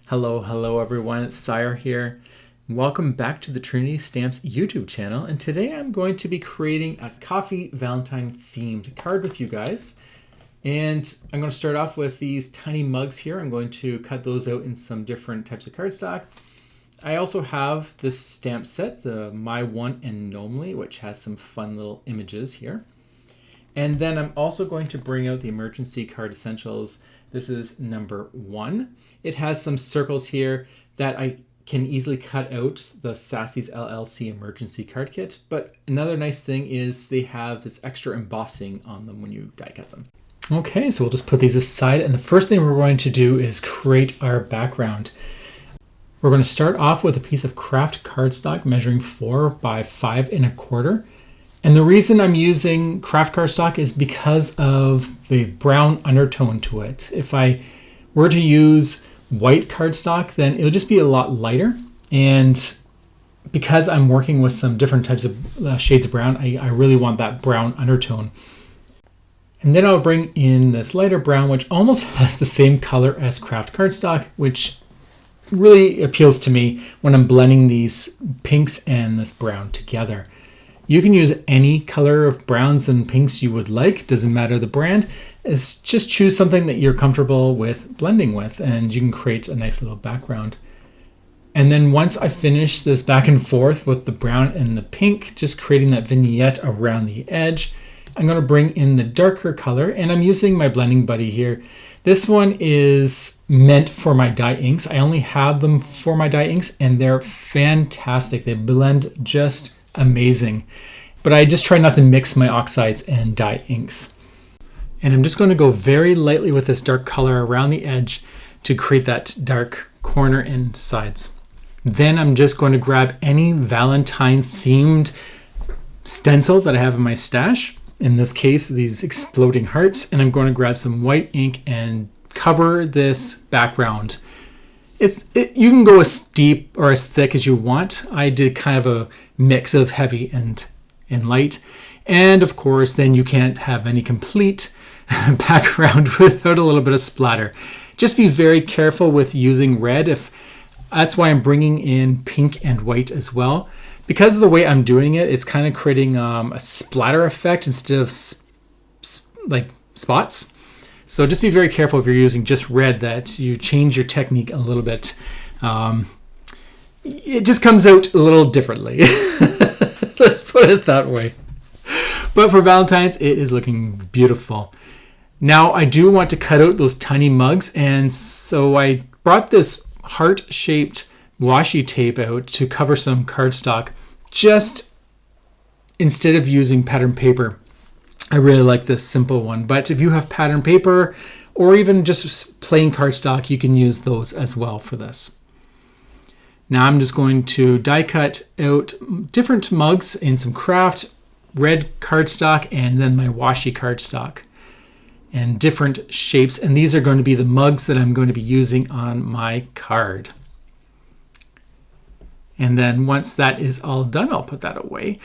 Hello everyone, it's Sire here. Welcome back to the Trinity Stamps YouTube channel, and today I'm going to be creating a coffee Valentine themed card with you guys. And I'm going to start off with these tiny mugs here. I'm going to cut those out in some different types of cardstock. I also have this stamp set, the My One and Gnome, which has some fun little images here. And then I'm also going to bring out the Emergency Card Essentials. This is number 1. It has some circles here that I can easily cut out the Sassy's LLC emergency card kit. But another nice thing is they have this extra embossing on them when you die cut them. Okay, so we'll just put these aside. And the first thing we're going to do is create our background. We're going to start off with a piece of craft cardstock measuring 4 by 5 1/4. And the reason I'm using craft cardstock is because of the brown undertone to it. If I were to use white cardstock, then it'll just be a lot lighter. And because I'm working with some different types of shades of brown, I really want that brown undertone. And then I'll bring in this lighter brown, which almost has the same color as craft cardstock, which really appeals to me when I'm blending these pinks and this brown together. You can use any color of browns and pinks you would like, doesn't matter the brand. Just choose something that you're comfortable with blending with, and you can create a nice little background. And then once I finish this back and forth with the brown and the pink, just creating that vignette around the edge, I'm going to bring in the darker color, and I'm using my blending buddy here. This one is meant for my dye inks. I only have them for my dye inks, and they're fantastic. They blend just amazing, but I just try not to mix my oxides and dye inks. And I'm just going to go very lightly with this dark color around the edge to create that dark corner and sides. Then I'm just going to grab any Valentine themed stencil that I have in my stash. In this case, these exploding hearts, and I'm going to grab some white ink and cover this background. You can go as deep or as thick as you want. I did kind of a mix of heavy and light. And of course, then you can't have any complete background without a little bit of splatter. Just be very careful with using red. That's why I'm bringing in pink and white as well. Because of the way I'm doing it, it's kind of creating a splatter effect instead of like spots. So just be very careful if you're using just red that you change your technique a little bit. It just comes out a little differently. Let's put it that way. But for Valentine's, it is looking beautiful. Now I do want to cut out those tiny mugs, and so I brought this heart-shaped washi tape out to cover some cardstock, just instead of using pattern paper. I really like this simple one, but if you have pattern paper or even just plain cardstock, you can use those as well for this. Now I'm just going to die cut out different mugs in some craft, red cardstock, and then my washi cardstock, and different shapes. And these are going to be the mugs that I'm going to be using on my card. And then once that is all done, I'll put that away.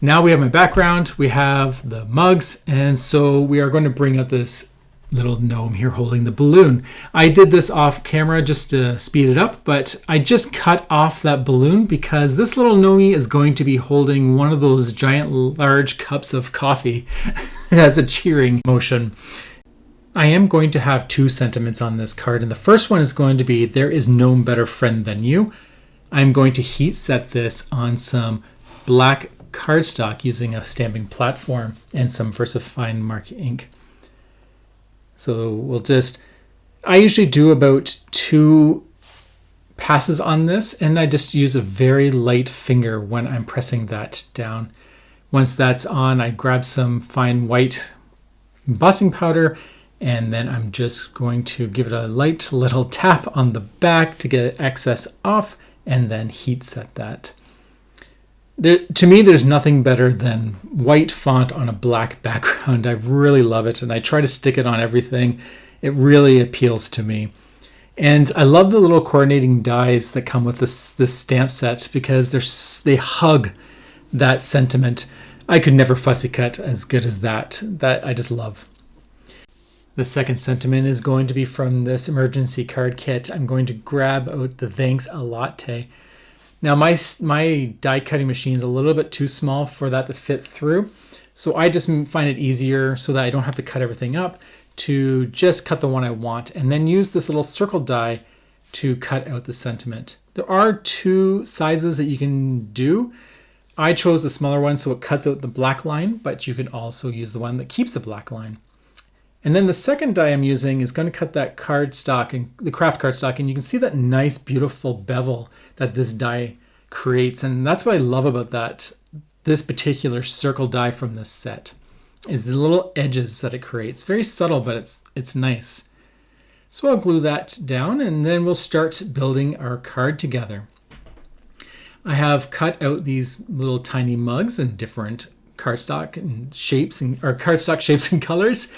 Now we have my background, we have the mugs, and so we are going to bring up this little gnome here holding the balloon. I did this off camera just to speed it up, but I just cut off that balloon because this little gnome is going to be holding one of those giant large cups of coffee. It has a cheering motion. I am going to have 2 sentiments on this card, and the first one is going to be, there is no better friend than you. I'm going to heat set this on some black cardstock using a stamping platform and some VersaFine mark ink. So I usually do about 2 passes on this, and I just use a very light finger when I'm pressing that down. Once that's on, I grab some fine white embossing powder, and then I'm just going to give it a light little tap on the back to get excess off, and then heat set that. To me, there's nothing better than white font on a black background. I really love it, and I try to stick it on everything. It really appeals to me. And I love the little coordinating dies that come with this stamp set because they hug that sentiment. I could never fussy cut as good as that. That I just love. The second sentiment is going to be from this emergency card kit. I'm going to grab out the Thanks a Latte. Now my die cutting machine is a little bit too small for that to fit through. So I just find it easier so that I don't have to cut everything up to just cut the one I want and then use this little circle die to cut out the sentiment. There are two sizes that you can do. I chose the smaller one so it cuts out the black line, but you can also use the one that keeps the black line. And then the second die I'm using is going to cut that cardstock, and the craft cardstock, and you can see that nice, beautiful bevel that this die creates. And that's what I love about this particular circle die from this set, is the little edges that it creates. Very subtle, but it's nice. So I'll glue that down, and then we'll start building our card together. I have cut out these little tiny mugs in different cardstock and shapes, or cardstock shapes and colors.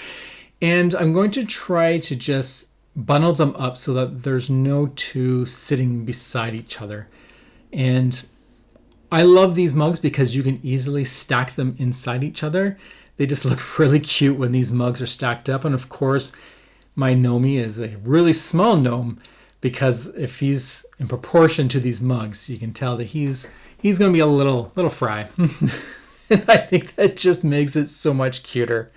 And I'm going to try to just bundle them up so that there's no two sitting beside each other. And I love these mugs because you can easily stack them inside each other. They just look really cute when these mugs are stacked up. And of course, my Gnome is a really small gnome because if he's in proportion to these mugs, you can tell that he's going to be a little fry. And I think that just makes it so much cuter.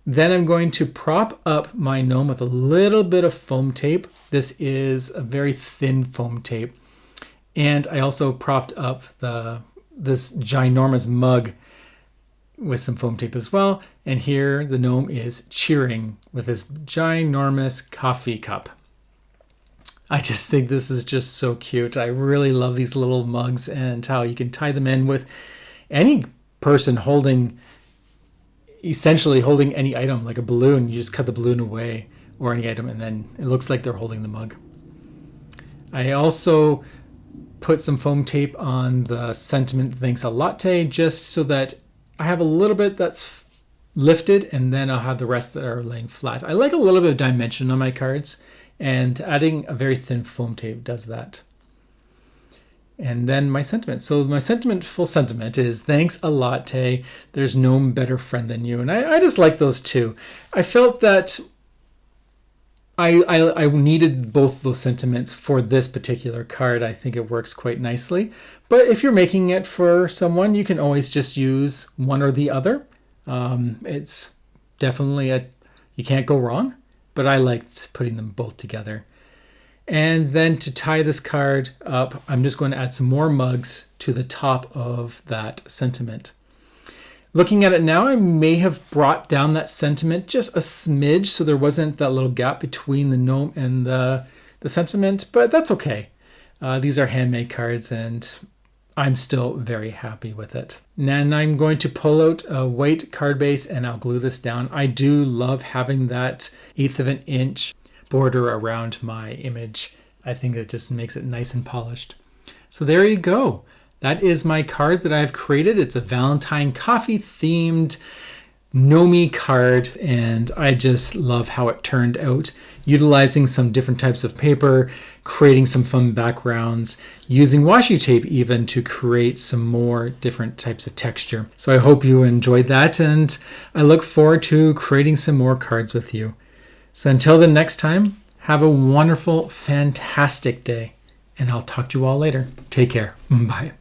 Then I'm going to prop up my Gnome with a little bit of foam tape. This is a very thin foam tape. And I also propped up this ginormous mug with some foam tape as well. And here the Gnome is cheering with this ginormous coffee cup. I just think this is just so cute. I really love these little mugs and how you can tie them in with any person essentially holding any item, like a balloon. You just cut the balloon away, or any item, and then it looks like they're holding the mug. I also put some foam tape on the sentiment Thanks a Latte, just so that I have a little bit that's lifted, and then I'll have the rest that are laying flat. I like a little bit of dimension on my cards, and adding a very thin foam tape does that. And then my sentiment. So my full sentiment is Thanks a Latte. There's no better friend than you. And I just like those two. I felt that I needed both those sentiments for this particular card. I think it works quite nicely. But if you're making it for someone, you can always just use one or the other. It's definitely you can't go wrong. But I liked putting them both together. And then to tie this card up, I'm just going to add some more mugs to the top of that sentiment. Looking at it now, I may have brought down that sentiment just a smidge so there wasn't that little gap between the Gnome and the sentiment, but that's okay. These are handmade cards and I'm still very happy with it. Then I'm going to pull out a white card base and I'll glue this down. I do love having that 1/8 of an inch border around my image. I think it just makes it nice and polished. So there you go. That is my card that I've created. It's a Valentine coffee themed Gnome card, and I just love how it turned out, utilizing some different types of paper, creating some fun backgrounds, using washi tape even to create some more different types of texture. So I hope you enjoyed that, and I look forward to creating some more cards with you. So until the next time, have a wonderful, fantastic day, and I'll talk to you all later. Take care. Bye.